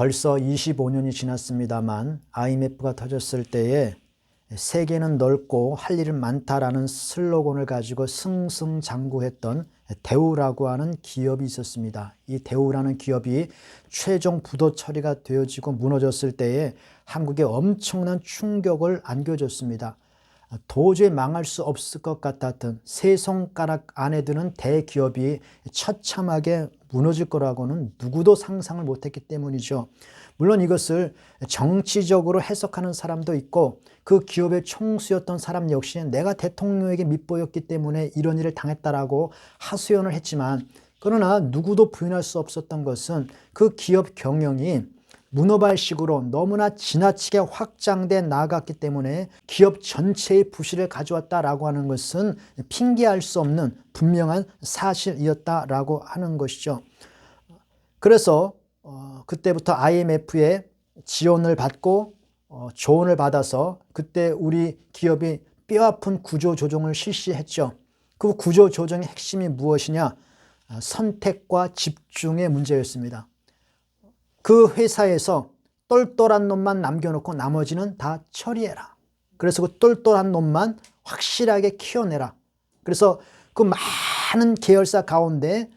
벌써 25년이 지났습니다만 IMF가 터졌을 때에 세계는 넓고 할 일은 많다라는 슬로건을 가지고 승승장구했던 대우라고 하는 기업이 있었습니다. 이 대우라는 기업이 최종 부도 처리가 되어지고 무너졌을 때에 한국에 엄청난 충격을 안겨줬습니다. 도저히 망할 수 없을 것 같았던 세 손가락 안에 드는 대기업이 처참하게 무너질 거라고는 누구도 상상을 못했기 때문이죠. 물론 이것을 정치적으로 해석하는 사람도 있고 그 기업의 총수였던 사람 역시 내가 대통령에게 밑보였기 때문에 이런 일을 당했다라고 하소연을 했지만, 그러나 누구도 부인할 수 없었던 것은 그 기업 경영이 문어발식으로 너무나 지나치게 확장돼 나갔기 때문에 기업 전체의 부실을 가져왔다라고 하는 것은 핑계할 수 없는 분명한 사실이었다라고 하는 것이죠. 그래서 그때부터 IMF의 지원을 받고 조언을 받아서 그때 우리 기업이 뼈아픈 구조조정을 실시했죠. 그 구조조정의 핵심이 무엇이냐? 선택과 집중의 문제였습니다. 그 회사에서 똘똘한 놈만 남겨놓고 나머지는 다 처리해라. 그래서 그 똘똘한 놈만 확실하게 키워내라. 그래서 그 많은 계열사 가운데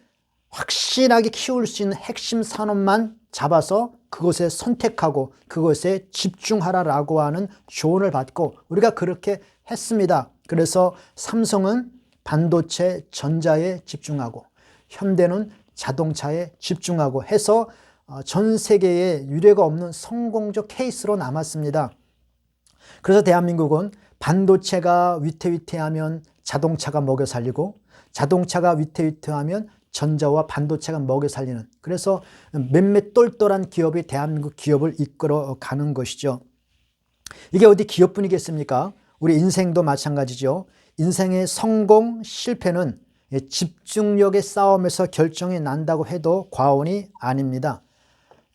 확실하게 키울 수 있는 핵심 산업만 잡아서 그것에 선택하고 그것에 집중하라라고 하는 조언을 받고 우리가 그렇게 했습니다. 그래서 삼성은 반도체, 전자에 집중하고 현대는 자동차에 집중하고 해서 전 세계에 유례가 없는 성공적 케이스로 남았습니다. 그래서 대한민국은 반도체가 위태위태하면 자동차가 먹여 살리고 자동차가 위태위태하면 전자와 반도체가 먹여 살리는, 그래서 몇몇 똘똘한 기업이 대한민국 기업을 이끌어 가는 것이죠. 이게 어디 기업뿐이겠습니까? 우리 인생도 마찬가지죠. 인생의 성공, 실패는 집중력의 싸움에서 결정이 난다고 해도 과언이 아닙니다.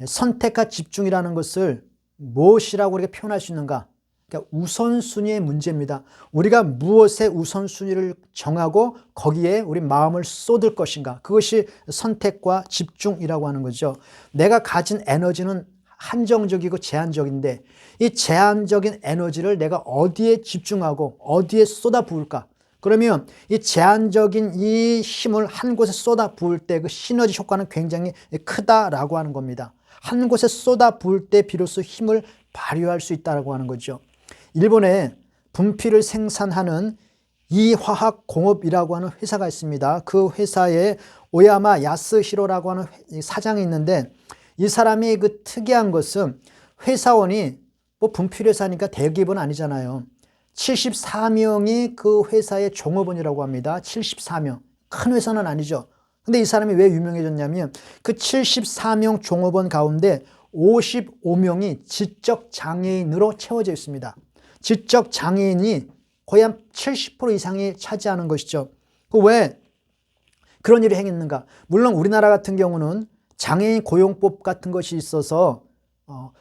선택과 집중이라는 것을 무엇이라고 우리가 표현할 수 있는가? 그러니까 우선순위의 문제입니다. 우리가 무엇에 우선순위를 정하고 거기에 우리 마음을 쏟을 것인가? 그것이 선택과 집중이라고 하는 거죠. 내가 가진 에너지는 한정적이고 제한적인데 이 제한적인 에너지를 내가 어디에 집중하고 어디에 쏟아 부을까? 그러면 이 제한적인 이 힘을 한 곳에 쏟아 부을 때 그 시너지 효과는 굉장히 크다라고 하는 겁니다. 한 곳에 쏟아 부을 때 비로소 힘을 발휘할 수 있다고 하는 거죠. 일본에 분필을 생산하는 이화학공업이라고 하는 회사가 있습니다. 그 회사에 오야마 야스히로라고 하는 사장이 있는데 이 사람이 그 특이한 것은 회사원이 뭐 분필회사니까 대기업은 아니잖아요. 74명이 그 회사의 종업원이라고 합니다. 74명. 큰 회사는 아니죠. 근데 이 사람이 왜 유명해졌냐면 그 74명 종업원 가운데 55명이 지적 장애인으로 채워져 있습니다. 지적 장애인이 거의 한 70% 이상이 차지하는 것이죠. 왜 그런 일을 행했는가? 물론 우리나라 같은 경우는 장애인 고용법 같은 것이 있어서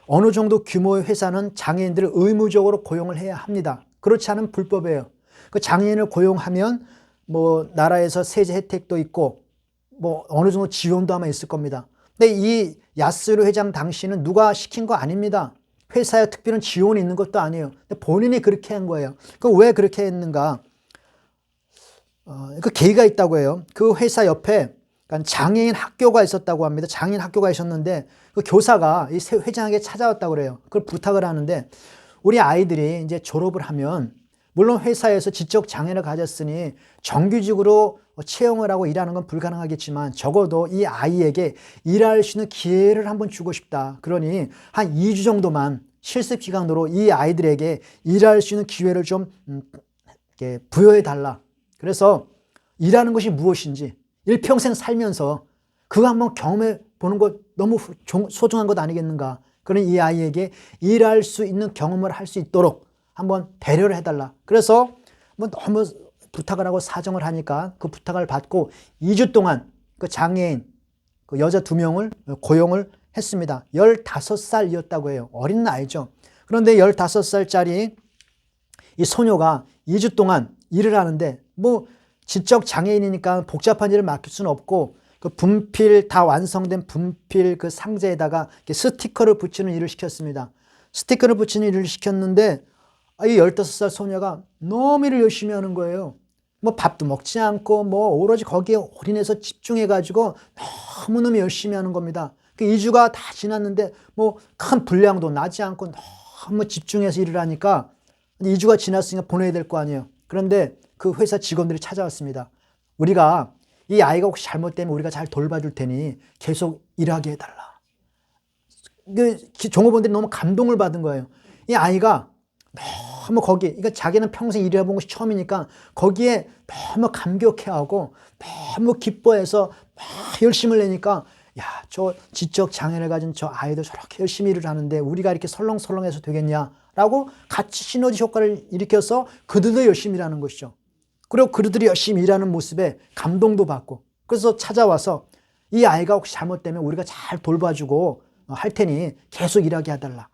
어느 정도 규모의 회사는 장애인들을 의무적으로 고용을 해야 합니다. 그렇지 않으면 불법이에요. 그 장애인을 고용하면 뭐 나라에서 세제 혜택도 있고 뭐 어느 정도 지원도 아마 있을 겁니다. 근데 이 야스히로 회장 당시는 누가 시킨 거 아닙니다. 회사에 특별한 지원이 있는 것도 아니에요. 근데 본인이 그렇게 한 거예요. 그 왜 그렇게 했는가? 그 계기가 있다고 해요. 그 회사 옆에 장애인 학교가 있었다고 합니다. 장애인 학교가 있었는데 그 교사가 이 회장에게 찾아왔다고 그래요. 그걸 부탁을 하는데 우리 아이들이 이제 졸업을 하면 물론 회사에서 지적 장애를 가졌으니 정규직으로 채용을 하고 일하는 건 불가능하겠지만 적어도 이 아이에게 일할 수 있는 기회를 한번 주고 싶다. 그러니 한 2주 정도만 실습 기간으로 이 아이들에게 일할 수 있는 기회를 좀 부여해 달라. 그래서 일하는 것이 무엇인지 일평생 살면서 그거 한번 경험해 보는 것 너무 소중한 것 아니겠는가. 그러니 이 아이에게 일할 수 있는 경험을 할 수 있도록 한번 배려를 해달라. 그래서 뭐 너무 부탁을 하고 사정을 하니까 그 부탁을 받고 2주 동안 그 장애인 그 여자 2명을 고용을 했습니다. 15살이었다고 해요. 어린 나이죠. 그런데 15살짜리 이 소녀가 2주 동안 일을 하는데 뭐 지적 장애인이니까 복잡한 일을 맡길 수는 없고 그 분필 다 완성된 분필 그 상자에다가 스티커를 붙이는 일을 시켰습니다. 스티커를 붙이는 일을 시켰는데 이 15살 소녀가 너무 일을 열심히 하는 거예요. 뭐 밥도 먹지 않고 뭐 오로지 거기에 올인해서 집중해가지고 너무너무 열심히 하는 겁니다. 그 2주가 다 지났는데 뭐 큰 분량도 나지 않고 너무 집중해서 일을 하니까 2주가 지났으니까 보내야 될 거 아니에요. 그런데 그 회사 직원들이 찾아왔습니다. 우리가 이 아이가 혹시 잘못되면 우리가 잘 돌봐줄 테니 계속 일하게 해달라. 그 종업원들이 너무 감동을 받은 거예요. 이 아이가 너무 거기, 그러니까 자기는 평생 일해본 것이 처음이니까 거기에 너무 감격해하고 너무 기뻐해서 막 열심을 내니까 야, 저 지적 장애를 가진 저 아이도 저렇게 열심히 일을 하는데 우리가 이렇게 설렁설렁해서 되겠냐라고 같이 시너지 효과를 일으켜서 그들도 열심히 일하는 것이죠. 그리고 그들이 열심히 일하는 모습에 감동도 받고 그래서 찾아와서 이 아이가 혹시 잘못되면 우리가 잘 돌봐주고 할 테니 계속 일하게 해달라.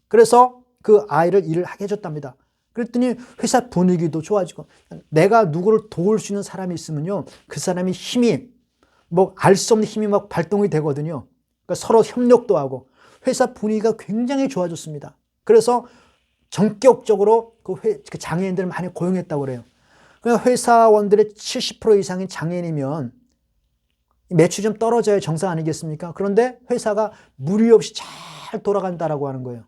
그래서 그 아이를 일을 하게 해줬답니다. 그랬더니 회사 분위기도 좋아지고 내가 누구를 도울 수 있는 사람이 있으면요 그 사람이 힘이 뭐 알 수 없는 힘이 막 발동이 되거든요. 그러니까 서로 협력도 하고 회사 분위기가 굉장히 좋아졌습니다. 그래서 전격적으로 그 장애인들을 많이 고용했다고 그래요. 그러니까 회사원들의 70% 이상인 장애인이면 매출이 좀 떨어져야 정상 아니겠습니까? 그런데 회사가 무리 없이 잘 돌아간다라고 하는 거예요.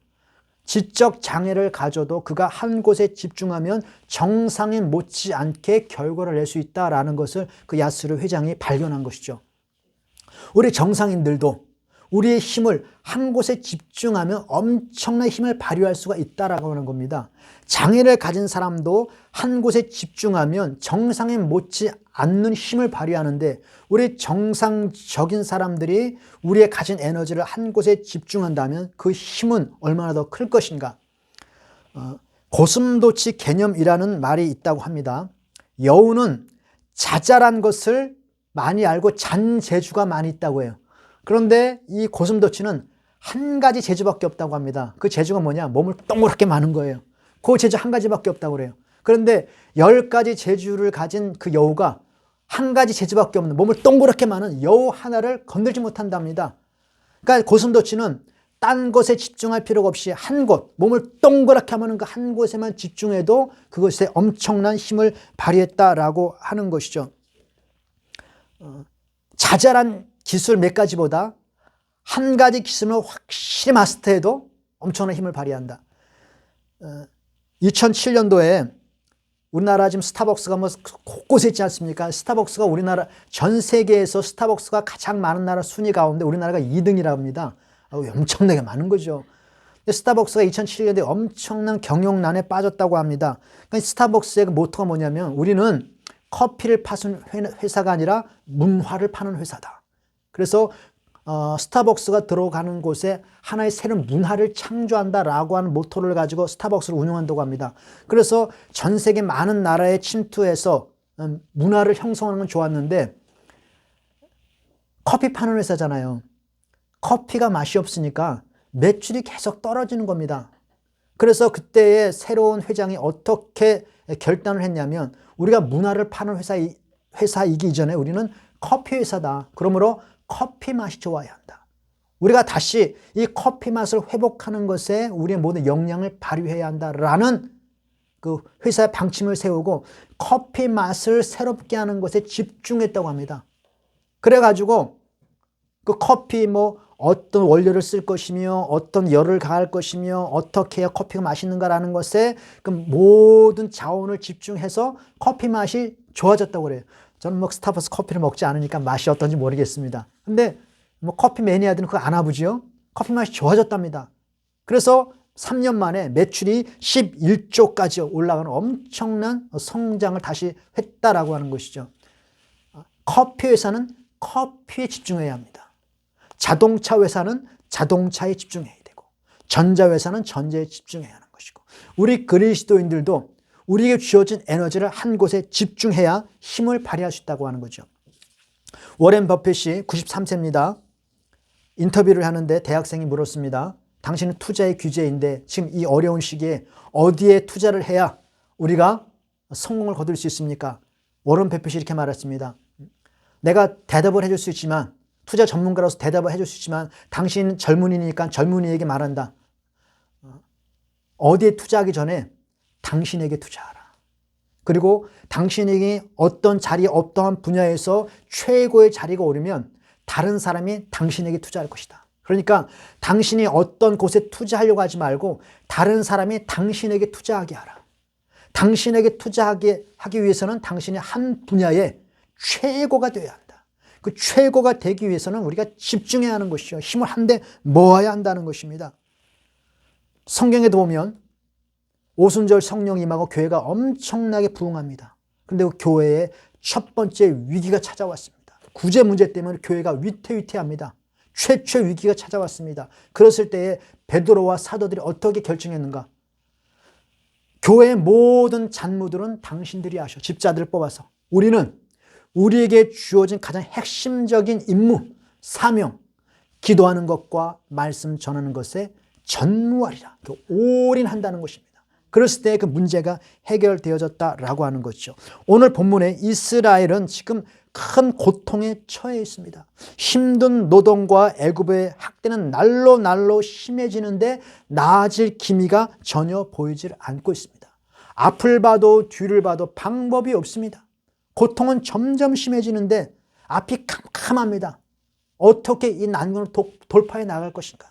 지적 장애를 가져도 그가 한 곳에 집중하면 정상에 못지않게 결과를 낼 수 있다라는 것을 그 야스르 회장이 발견한 것이죠. 우리 정상인들도 우리의 힘을 한 곳에 집중하면 엄청난 힘을 발휘할 수가 있다라고 하는 겁니다. 장애를 가진 사람도 한 곳에 집중하면 정상에 못지 않는 힘을 발휘하는데 우리 정상적인 사람들이 우리의 가진 에너지를 한 곳에 집중한다면 그 힘은 얼마나 더 클 것인가. 고슴도치 개념이라는 말이 있다고 합니다. 여우는 자잘한 것을 많이 알고 잔재주가 많이 있다고 해요. 그런데 이 고슴도치는 한 가지 재주밖에 없다고 합니다. 그 재주가 뭐냐? 몸을 동그랗게 마는 거예요. 그 재주 한 가지밖에 없다고 그래요. 그런데 10가지 재주를 가진 그 여우가 한 가지 재주밖에 없는 몸을 동그랗게 마는 여우 하나를 건들지 못한답니다. 그러니까 고슴도치는 딴 것에 집중할 필요가 없이 한 곳, 몸을 동그랗게 하면 그 한 곳에만 집중해도 그것에 엄청난 힘을 발휘했다라고 하는 것이죠. 자잘한 기술 몇 가지보다 한 가지 기술을 확실히 마스터해도 엄청난 힘을 발휘한다. 2007년도에 우리나라 지금 스타벅스가 뭐 곳곳에 있지 않습니까? 스타벅스가 우리나라 전 세계에서 스타벅스가 가장 많은 나라 순위 가운데 우리나라가 2등이라고 합니다. 엄청나게 많은 거죠. 스타벅스가 2007년도에 엄청난 경영난에 빠졌다고 합니다. 그러니까 스타벅스의 모토가 뭐냐면 우리는 커피를 파는 회사가 아니라 문화를 파는 회사다. 그래서 스타벅스가 들어가는 곳에 하나의 새로운 문화를 창조한다라고 하는 모토를 가지고 스타벅스를 운영한다고 합니다. 그래서 전 세계 많은 나라에 침투해서 문화를 형성하는 건 좋았는데 커피 파는 회사잖아요. 커피가 맛이 없으니까 매출이 계속 떨어지는 겁니다. 그래서 그때의 새로운 회장이 어떻게 결단을 했냐면 우리가 문화를 파는 회사이기 이전에 우리는 커피 회사다. 그러므로 커피 맛이 좋아야 한다. 우리가 다시 이 커피 맛을 회복하는 것에 우리의 모든 역량을 발휘해야 한다라는 그 회사의 방침을 세우고 커피 맛을 새롭게 하는 것에 집중했다고 합니다. 그래가지고 그 커피 뭐 어떤 원료를 쓸 것이며 어떤 열을 가할 것이며 어떻게 해야 커피가 맛있는가라는 것에 그 모든 자원을 집중해서 커피 맛이 좋아졌다고 그래요. 저는 뭐 스타벅스 커피를 먹지 않으니까 맛이 어떤지 모르겠습니다. 근데 뭐 커피 매니아들은 그거 안 하보지요. 커피 맛이 좋아졌답니다. 그래서 3년 만에 매출이 11조까지 올라가는 엄청난 성장을 다시 했다라고 하는 것이죠. 커피 회사는 커피에 집중해야 합니다. 자동차 회사는 자동차에 집중해야 되고 전자회사는 전자에 집중해야 하는 것이고 우리 그리스도인들도 우리에게 주어진 에너지를 한 곳에 집중해야 힘을 발휘할 수 있다고 하는 거죠. 워렌 버핏이 93세입니다. 인터뷰를 하는데 대학생이 물었습니다. 당신은 투자의 규제인데 지금 이 어려운 시기에 어디에 투자를 해야 우리가 성공을 거둘 수 있습니까? 워렌 버핏이 이렇게 말했습니다. 내가 대답을 해줄 수 있지만, 투자 전문가로서 대답을 해줄 수 있지만 당신 젊은이니까 젊은이에게 말한다. 어디에 투자하기 전에 당신에게 투자하라. 그리고 당신에게 어떤 자리, 어떠한 분야에서 최고의 자리가 오르면 다른 사람이 당신에게 투자할 것이다. 그러니까 당신이 어떤 곳에 투자하려고 하지 말고 다른 사람이 당신에게 투자하게 하라. 당신에게 투자하게 하기 위해서는 당신이 한 분야에 최고가 되어야 한다. 그 최고가 되기 위해서는 우리가 집중해야 하는 것이죠. 힘을 한데 모아야 한다는 것입니다. 성경에도 보면 오순절 성령 임하고 교회가 엄청나게 부흥합니다. 그런데 그 교회에 첫 번째 위기가 찾아왔습니다. 구제 문제 때문에 교회가 위태위태합니다. 최초 위기가 찾아왔습니다. 그랬을 때에 베드로와 사도들이 어떻게 결정했는가? 교회의 모든 잔무들은 당신들이 하셔. 집사들을 뽑아서. 우리는 우리에게 주어진 가장 핵심적인 임무, 사명, 기도하는 것과 말씀 전하는 것에 전무하리라. 올인한다는 것입니다. 그랬을 때 그 문제가 해결되어졌다라고 하는 것이죠. 오늘 본문에 이스라엘은 지금 큰 고통에 처해 있습니다. 힘든 노동과 애굽의 학대는 날로 날로 심해지는데 나아질 기미가 전혀 보이질 않고 있습니다. 앞을 봐도 뒤를 봐도 방법이 없습니다. 고통은 점점 심해지는데 앞이 캄캄합니다. 어떻게 이 난관을 돌파해 나갈 것인가?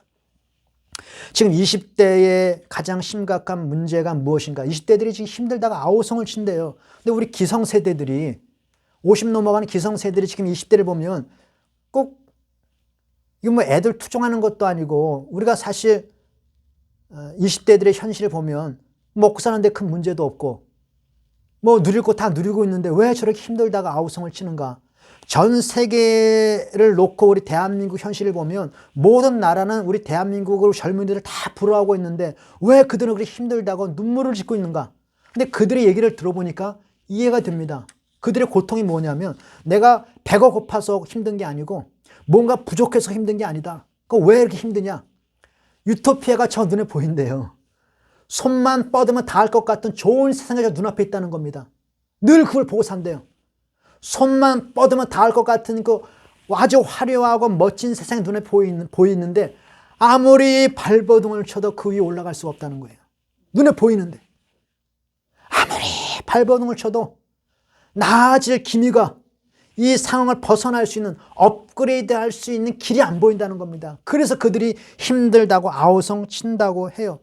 지금 20대의 가장 심각한 문제가 무엇인가? 20대들이 지금 힘들다가 아우성을 친대요. 근데 우리 기성세대들이 50 넘어가는 기성세대들이 지금 20대를 보면 꼭 이거 뭐 애들 투정하는 것도 아니고 우리가 사실 20대들의 현실을 보면 먹고 사는데 큰 문제도 없고 뭐 누릴 거 다 누리고 있는데 왜 저렇게 힘들다가 아우성을 치는가? 전 세계를 놓고 우리 대한민국 현실을 보면 모든 나라는 우리 대한민국으로 젊은이들을 다 부러워하고 있는데 왜 그들은 그렇게 힘들다고 눈물을 짓고 있는가? 근데 그들의 얘기를 들어보니까 이해가 됩니다. 그들의 고통이 뭐냐면 내가 배가 고파서 힘든 게 아니고 뭔가 부족해서 힘든 게 아니다. 그거 왜 이렇게 힘드냐? 유토피아가 저 눈에 보인대요. 손만 뻗으면 닿을 것 같은 좋은 세상이 저 눈앞에 있다는 겁니다. 늘 그걸 보고 산대요. 손만 뻗으면 닿을 것 같은 그 아주 화려하고 멋진 세상이 눈에 보이는데 아무리 발버둥을 쳐도 그 위에 올라갈 수가 없다는 거예요. 눈에 보이는데 아무리 발버둥을 쳐도 나아질 기미가 이 상황을 벗어날 수 있는 업그레이드 할 수 있는 길이 안 보인다는 겁니다. 그래서 그들이 힘들다고 아우성 친다고 해요.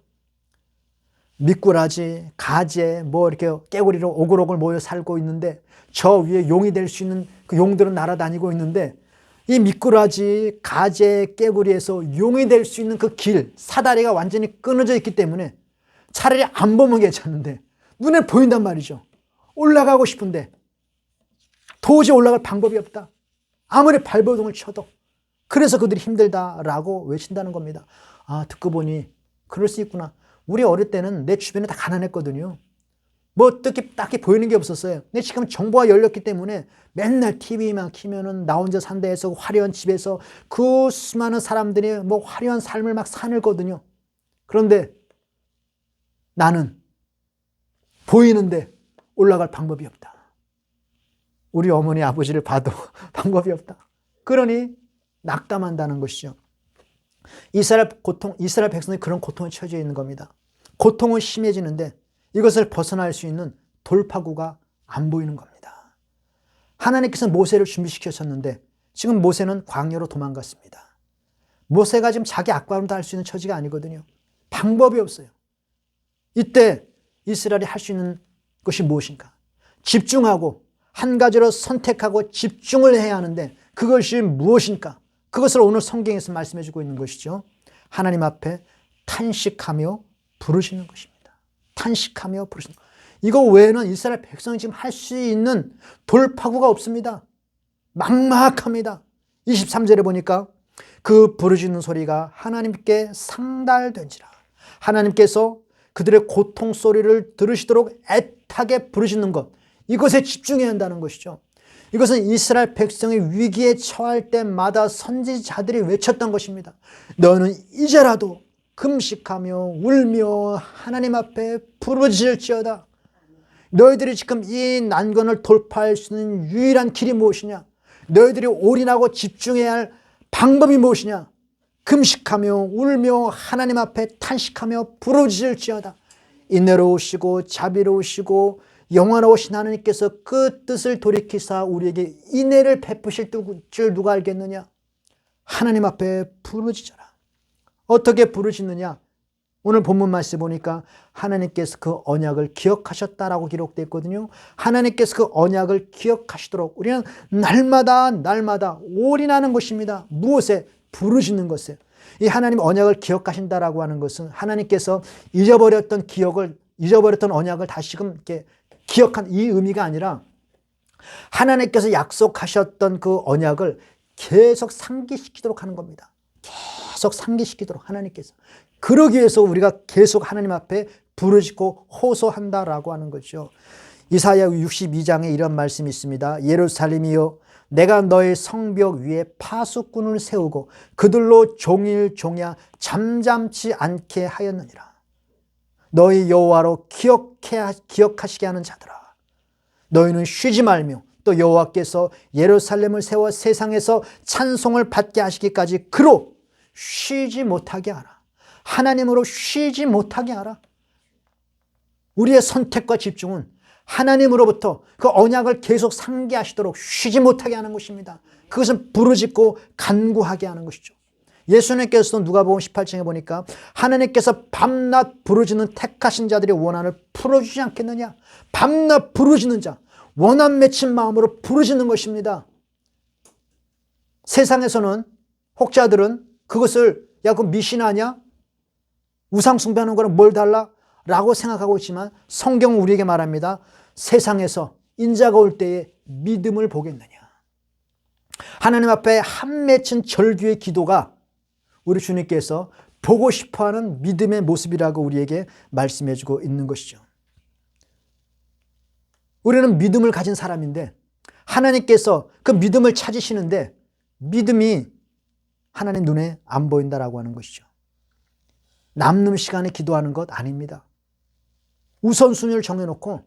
미꾸라지, 가재, 뭐 이렇게 깨구리로 오글오글 모여 살고 있는데 저 위에 용이 될 수 있는 그 용들은 날아다니고 있는데 이 미꾸라지, 가재, 깨구리에서 용이 될 수 있는 그 길, 사다리가 완전히 끊어져 있기 때문에 차라리 안 보면 괜찮은데 눈에 보인단 말이죠. 올라가고 싶은데 도저히 올라갈 방법이 없다. 아무리 발버둥을 쳐도. 그래서 그들이 힘들다라고 외친다는 겁니다. 아, 듣고 보니 그럴 수 있구나. 우리 어릴 때는 내 주변에 다 가난했거든요. 뭐 딱히 보이는 게 없었어요. 근데 지금 정보가 열렸기 때문에 맨날 TV만 키면은 나 혼자 산다 해서 화려한 집에서 그 수많은 사람들이 뭐 화려한 삶을 막 사늘거든요. 그런데 나는 보이는데 올라갈 방법이 없다. 우리 어머니 아버지를 봐도 방법이 없다. 그러니 낙담한다는 것이죠. 이스라엘 백성이 그런 고통에 처해 있는 겁니다. 고통은 심해지는데 이것을 벗어날 수 있는 돌파구가 안 보이는 겁니다. 하나님께서 모세를 준비시키셨는데 지금 모세는 광야로 도망갔습니다. 모세가 지금 자기 악바람도 할 수 있는 처지가 아니거든요. 방법이 없어요. 이때 이스라엘이 할 수 있는 것이 무엇인가? 집중하고 한 가지로 선택하고 집중을 해야 하는데 그것이 무엇인가? 그것을 오늘 성경에서 말씀해 주고 있는 것이죠. 하나님 앞에 탄식하며 부르시는 것입니다. 탄식하며 부르시는 것. 이거 외에는 이스라엘 백성이 지금 할 수 있는 돌파구가 없습니다. 막막합니다. 23절에 보니까 그 부르짖는 소리가 하나님께 상달된지라. 하나님께서 그들의 고통 소리를 들으시도록 애타게 부르짖는 것. 이것에 집중해야 한다는 것이죠. 이것은 이스라엘 백성이 위기에 처할 때마다 선지자들이 외쳤던 것입니다. 너는 이제라도 금식하며 울며 하나님 앞에 부르짖을지어다. 너희들이 지금 이 난관을 돌파할 수 있는 유일한 길이 무엇이냐? 너희들이 올인하고 집중해야 할 방법이 무엇이냐? 금식하며 울며 하나님 앞에 탄식하며 부르짖을지어다. 인내로우시고 자비로우시고 영원하신 하나님께서 그 뜻을 돌이키사 우리에게 인애를 베푸실 줄 누가 알겠느냐? 하나님 앞에 부르짖어라. 어떻게 부르짖느냐? 오늘 본문 말씀 보니까 하나님께서 그 언약을 기억하셨다라고 기록되어 있거든요. 하나님께서 그 언약을 기억하시도록 우리는 날마다 올인하는 것입니다. 무엇에? 부르짖는 것에. 이 하나님 언약을 기억하신다라고 하는 것은 하나님께서 잊어버렸던 언약을 다시금 이렇게 기억한 이 의미가 아니라 하나님께서 약속하셨던 그 언약을 계속 상기시키도록 하는 겁니다. 계속 상기시키도록 하나님께서. 그러기 위해서 우리가 계속 하나님 앞에 부르짖고 호소한다라고 하는 거죠. 이사야 62장에 이런 말씀이 있습니다. 예루살렘이여 내가 너의 성벽 위에 파수꾼을 세우고 그들로 종일 종야 잠잠치 않게 하였느니라. 너희 여호와로 기억하시게 하는 자들아, 너희는 쉬지 말며 또 여호와께서 예루살렘을 세워 세상에서 찬송을 받게 하시기까지 그로 쉬지 못하게 하라. 하나님으로 쉬지 못하게 하라. 우리의 선택과 집중은 하나님으로부터 그 언약을 계속 상기하시도록 쉬지 못하게 하는 것입니다. 그것은 부르짖고 간구하게 하는 것이죠. 예수님께서도 누가복음 18장에 보니까 하나님께서 밤낮 부르짖는 택하신 자들의 원한을 풀어주지 않겠느냐. 밤낮 부르짖는 자, 원한 맺힌 마음으로 부르짖는 것입니다. 세상에서는 혹자들은 그것을 야, 그 미신 아니야? 우상 숭배하는 거랑 뭘 달라? 라고 생각하고 있지만 성경은 우리에게 말합니다. 세상에서 인자가 올 때에 믿음을 보겠느냐. 하나님 앞에 한 맺힌 절규의 기도가 우리 주님께서 보고 싶어하는 믿음의 모습이라고 우리에게 말씀해주고 있는 것이죠. 우리는 믿음을 가진 사람인데 하나님께서 그 믿음을 찾으시는데 믿음이 하나님 눈에 안 보인다라고 하는 것이죠. 남는 시간에 기도하는 것 아닙니다. 우선순위를 정해놓고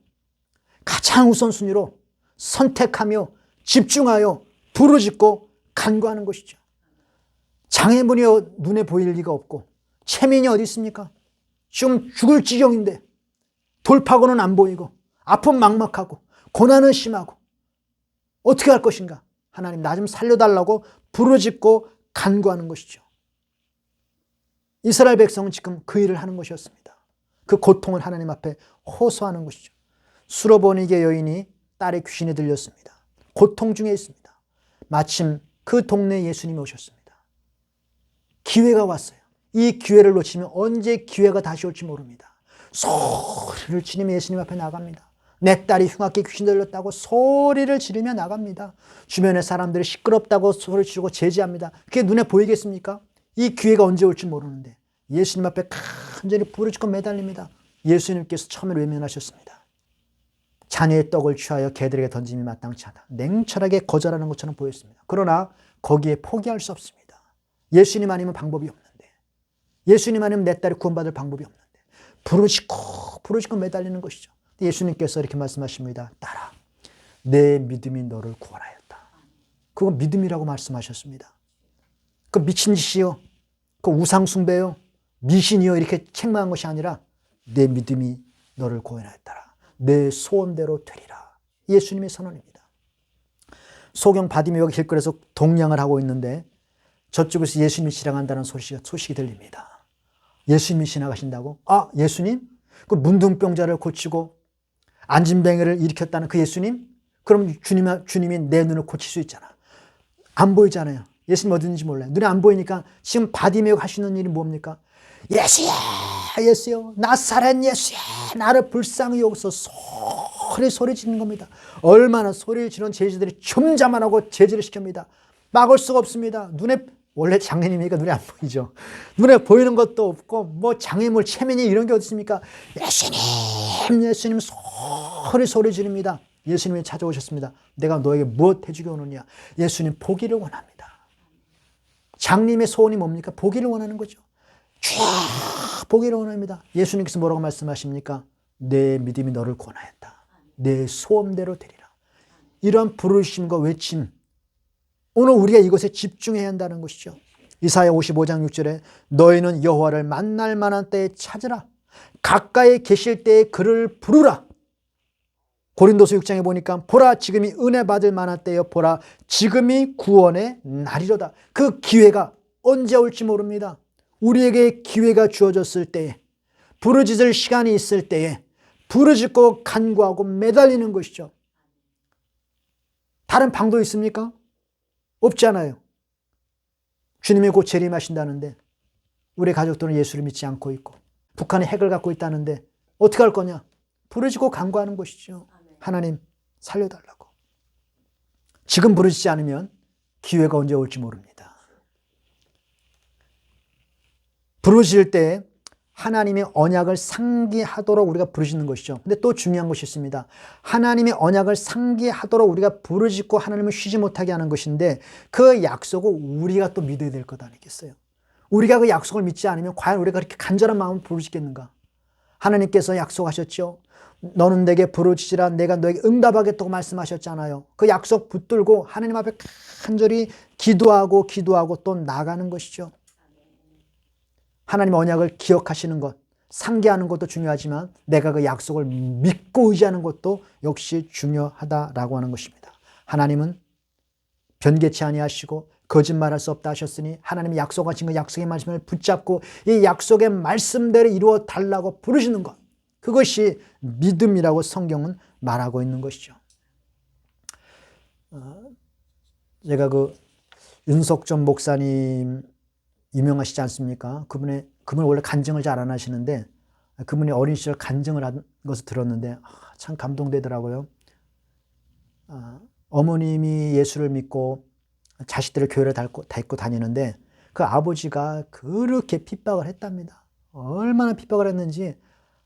가장 우선순위로 선택하며 집중하여 부르짖고 간구하는 것이죠. 장애물이 눈에 보일 리가 없고 체면이 어디 있습니까? 지금 죽을 지경인데 돌파구는 안 보이고 아픔 막막하고 고난은 심하고 어떻게 할 것인가? 하나님 나 좀 살려달라고 부르짖고 간구하는 것이죠. 이스라엘 백성은 지금 그 일을 하는 것이었습니다. 그 고통을 하나님 앞에 호소하는 것이죠. 수로보니게 여인이 딸의 귀신이 들렸습니다. 고통 중에 있습니다. 마침 그 동네에 예수님이 오셨습니다. 기회가 왔어요. 이 기회를 놓치면 언제 기회가 다시 올지 모릅니다. 소리를 지르며 예수님 앞에 나갑니다. 내 딸이 흉악하게 귀신 들렸다고 소리를 지르며 나갑니다. 주변의 사람들이 시끄럽다고 소리를 지르고 제지합니다. 그게 눈에 보이겠습니까? 이 기회가 언제 올지 모르는데 예수님 앞에 간절히 부르짖고 매달립니다. 예수님께서 처음에 외면하셨습니다. 자녀의 떡을 취하여 개들에게 던짐이 마땅치 않다. 냉철하게 거절하는 것처럼 보였습니다. 그러나 거기에 포기할 수 없습니다. 예수님 아니면 방법이 없는데, 예수님 아니면 내 딸이 구원받을 방법이 없는데 부르짖고 매달리는 것이죠. 예수님께서 이렇게 말씀하십니다. 딸아, 내 믿음이 너를 구원하였다. 그건 믿음이라고 말씀하셨습니다. 그 미친 짓이요, 그 우상 숭배요, 미신이요 이렇게 책망한 것이 아니라 내 믿음이 너를 구원하였다라. 내 소원대로 되리라. 예수님의 선언입니다. 소경 바디메오가 길거리에서 동냥을 하고 있는데 저쪽에서 예수님이 지나간다는 소식이 들립니다. 예수님이 지나가신다고? 아, 예수님? 그 문둥병자를 고치고 안진뱅이를 일으켰다는 그 예수님? 그럼 주님이 내 눈을 고칠 수 있잖아. 안 보이잖아요. 예수님 어디 있는지 몰라요. 눈에 안 보이니까 지금 바디메오가 하시는 일이 뭡니까? 예수야, 예수요, 나사렛 예수야, 나를 불쌍히 여기서 소리 지르는 겁니다. 얼마나 소리를 지르는 제자들이 춤자만하고 제지를 시킵니다. 막을 수가 없습니다. 눈에, 원래 장애인이니까 눈에 안 보이죠. 눈에 보이는 것도 없고 뭐 장애물, 체면이 이런 게 어디 있습니까? 예수님 소리 지릅니다. 예수님이 찾아오셨습니다. 내가 너에게 무엇 해주게 오느냐? 예수님 보기를 원합니다. 장님의 소원이 뭡니까? 보기를 원하는 거죠. 쫙 보기를 원합니다. 예수님께서 뭐라고 말씀하십니까? 내 믿음이 너를 구원하였다. 내 소원대로 되리라. 이런 부르심과 외침, 오늘 우리가 이것에 집중해야 한다는 것이죠. 이사야 55장 6절에 너희는 여호와를 만날 만한 때에 찾으라. 가까이 계실 때에 그를 부르라. 고린도서 6장에 보니까 보라 지금이 은혜 받을 만한 때여 보라 지금이 구원의 날이로다. 그 기회가 언제 올지 모릅니다. 우리에게 기회가 주어졌을 때에, 부르짖을 시간이 있을 때에 부르짖고 간구하고 매달리는 것이죠. 다른 방도 있습니까? 없잖아요. 주님이 곧 재림하신다는데 우리 가족들은 예수를 믿지 않고 있고 북한이 핵을 갖고 있다는데 어떻게 할 거냐? 부르짖고 간구하는 것이죠. 하나님 살려달라고. 지금 부르짖지 않으면 기회가 언제 올지 모릅니다. 부르짖을 때 하나님의 언약을 상기하도록 우리가 부르짖는 것이죠. 근데 또 중요한 것이 있습니다. 하나님의 언약을 상기하도록 우리가 부르짖고 하나님을 쉬지 못하게 하는 것인데 그 약속을 우리가 또 믿어야 될 것 아니겠어요? 우리가 그 약속을 믿지 않으면 과연 우리가 그렇게 간절한 마음을 부르짖겠는가? 하나님께서 약속하셨죠. 너는 내게 부르짖으라 내가 너에게 응답하겠다고 말씀하셨잖아요. 그 약속 붙들고 하나님 앞에 간절히 기도하고 또 나가는 것이죠. 하나님 언약을 기억하시는 것, 상기하는 것도 중요하지만 내가 그 약속을 믿고 의지하는 것도 역시 중요하다라고 하는 것입니다. 하나님은 변개치 아니하시고 거짓말할 수 없다 하셨으니 하나님이 약속하신 그 약속의 말씀을 붙잡고 이 약속의 말씀대로 이루어 달라고 부르시는 것, 그것이 믿음이라고 성경은 말하고 있는 것이죠. 제가 그 윤석전 목사님 유명하시지 않습니까? 그분 원래 간증을 잘 안 하시는데 그분이 어린 시절 간증을 한 것을 들었는데 참 감동되더라고요. 어머님이 예수를 믿고 자식들을 교회를 데리고 다니는데 그 아버지가 그렇게 핍박을 했답니다. 얼마나 핍박을 했는지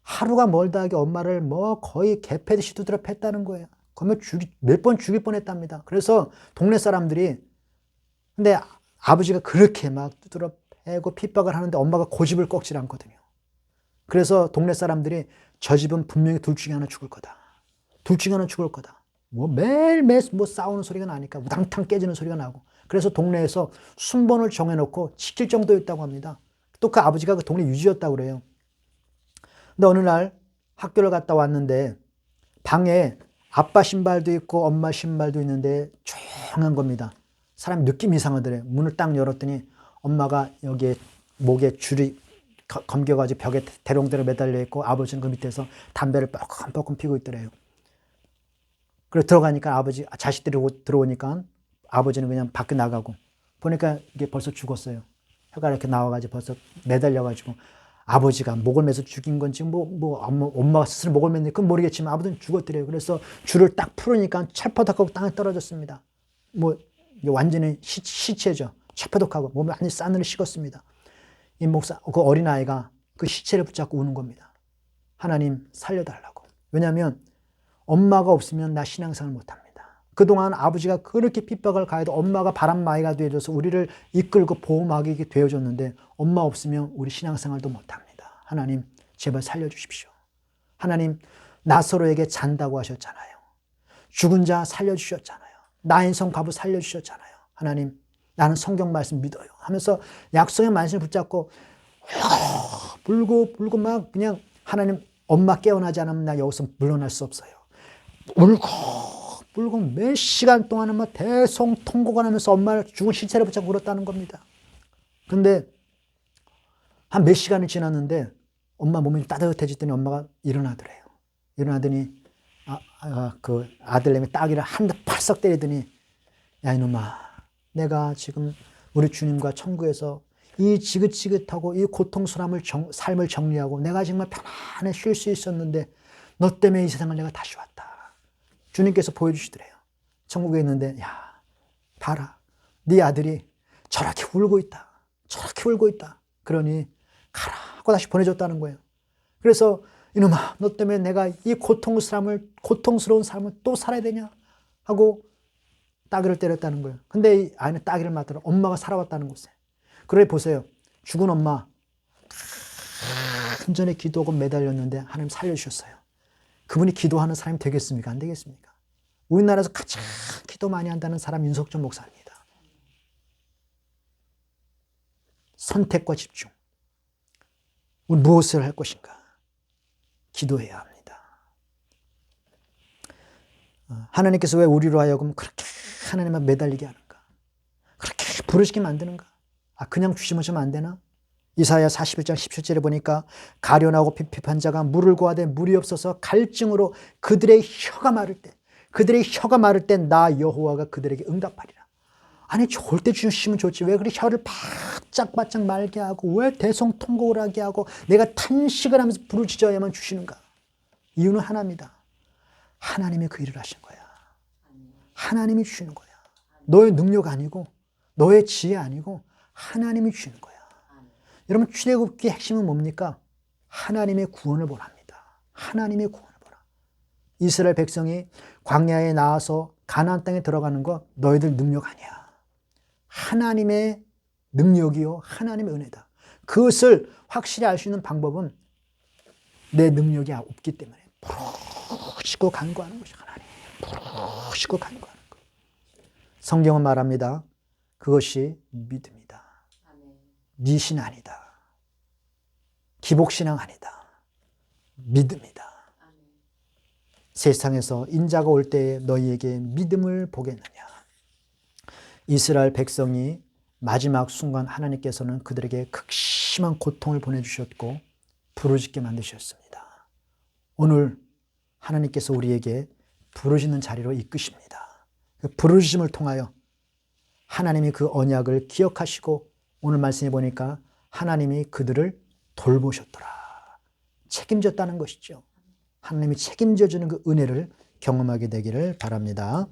하루가 멀다 하게 엄마를 뭐 거의 개패듯이 두드려 팼다는 거예요. 그러면 몇 번 죽일 뻔했답니다. 그래서 동네 사람들이, 근데 아버지가 그렇게 막 두드려 패고 핍박을 하는데 엄마가 고집을 꺾질 않거든요. 그래서 동네 사람들이 저 집은 분명히 둘 중에 하나 죽을 거다. 둘 중에 하나 죽을 거다. 뭐 매일매일 뭐 싸우는 소리가 나니까 우당탕 깨지는 소리가 나고, 그래서 동네에서 순번을 정해놓고 지킬 정도였다고 합니다. 또 그 아버지가 그 동네 유지였다고 그래요. 근데 어느 날 학교를 갔다 왔는데 방에 아빠 신발도 있고 엄마 신발도 있는데 조용한 겁니다. 사람이 느낌이 이상하더래요. 문을 딱 열었더니 엄마가 여기에 목에 줄이 감겨가지고 벽에 대롱대로 매달려 있고 아버지는 그 밑에서 담배를 뻐끔뻐끔 피고 있더래요. 그래서 들어가니까 자식들이 들어오니까 아버지는 그냥 밖에 나가고 보니까 이게 벌써 죽었어요. 혀가 이렇게 나와가지고 벌써 매달려가지고 아버지가 목을 매서 죽인 건지 엄마가 스스로 목을 맸는지 그건 모르겠지만 아버지는 죽었더래요. 그래서 줄을 딱 풀으니까 찰퍼덕하고 땅에 떨어졌습니다. 뭐 완전히 시체죠. 찰퍼덕하고 몸이 완전히 싸늘히 식었습니다. 이 목사, 그 어린아이가 그 시체를 붙잡고 우는 겁니다. 하나님 살려달라고. 왜냐하면 엄마가 없으면 나 신앙생활 못합니다. 그동안 아버지가 그렇게 핍박을 가해도 엄마가 바람마이가 되어줘서 우리를 이끌고 보호막이 되어줬는데 엄마 없으면 우리 신앙생활도 못합니다. 하나님 제발 살려주십시오. 하나님 나사로에게 잔다고 하셨잖아요. 죽은 자 살려주셨잖아요. 나인성 과부 살려주셨잖아요. 하나님 나는 성경 말씀 믿어요 하면서 약속의 말씀을 붙잡고 울고 막 그냥 하나님 엄마 깨어나지 않으면 나 여기서 물러날 수 없어요. 울고 몇 시간 동안은 막 대성통곡을 하면서 엄마를 죽은 시체를 붙잡고 울었다는 겁니다. 근데 한 몇 시간이 지났는데 엄마 몸이 따뜻해지더니 엄마가 일어나더래요. 일어나더니 그 아들내미 따귀를 한 대 팔썩 때리더니 야 이놈아, 내가 지금 우리 주님과 천국에서 이 지긋지긋하고 이 고통스러운 삶을 정리하고 내가 정말 편안히 쉴 수 있었는데 너 때문에 이 세상을 내가 다시 왔다. 주님께서 보여주시더래요. 천국에 있는데 야 봐라, 네 아들이 저렇게 울고 있다. 저렇게 울고 있다. 그러니 가라 하고 다시 보내줬다는 거예요. 그래서 이놈아, 너 때문에 내가 이 고통스러운 삶을 또 살아야 되냐 하고 따귀를 때렸다는 거예요. 근데 이 아이는 따귀를 맞더라. 엄마가 살아왔다는 곳에. 그래 보세요. 죽은 엄마 간절히 기도하고 매달렸는데 하나님 살려주셨어요. 그분이 기도하는 사람이 되겠습니까? 안 되겠습니까? 우리나라에서 가장 기도 많이 한다는 사람 윤석전 목사입니다. 선택과 집중. 우리 무엇을 할 것인가? 기도해야 합니다. 하나님께서 왜 우리로 하여금 그렇게 하나님만 매달리게 하는가? 그렇게 부르시게 만드는가? 그냥 주시면 안 되나? 이사야 41장 17절에 보니까 가련하고 피폐한 자가 물을 구하되 물이 없어서 갈증으로 그들의 혀가 마를 때 나 여호와가 그들에게 응답하리라. 아니 좋을 때 주시면 좋지 왜 그리 혀를 바짝바짝 말게 하고 왜 대성통곡을 하게 하고 내가 탄식을 하면서 부르짖어야만 주시는가? 이유는 하나입니다. 하나님이 그 일을 하신 거야. 하나님이 주시는 거야. 너의 능력 아니고 너의 지혜 아니고 하나님이 주시는 거야. 여러분 출애굽기의 핵심은 뭡니까? 하나님의 구원을 보랍니다. 하나님의 구원을 보라. 이스라엘 백성이 광야에 나와서 가나안 땅에 들어가는 거 너희들 능력 아니야. 하나님의 능력이요 하나님의 은혜다. 그것을 확실히 알 수 있는 방법은 내 능력이 없기 때문에 부르시고 간구하는 것이 하나님. 부르시고 간구하는 것. 성경은 말합니다. 그것이 믿음이다. 미신 아니다. 기복신앙 아니다. 믿음이다. 세상에서 인자가 올 때에 너희에게 믿음을 보겠느냐. 이스라엘 백성이 마지막 순간 하나님께서는 그들에게 극심한 고통을 보내주셨고 부르짖게 만드셨습니다. 오늘 하나님께서 우리에게 부르짖는 자리로 이끄십니다. 그 부르짖음을 통하여 하나님이 그 언약을 기억하시고 오늘 말씀해 보니까 하나님이 그들을 돌보셨더라. 책임졌다는 것이죠. 하나님이 책임져 주는 그 은혜를 경험하게 되기를 바랍니다.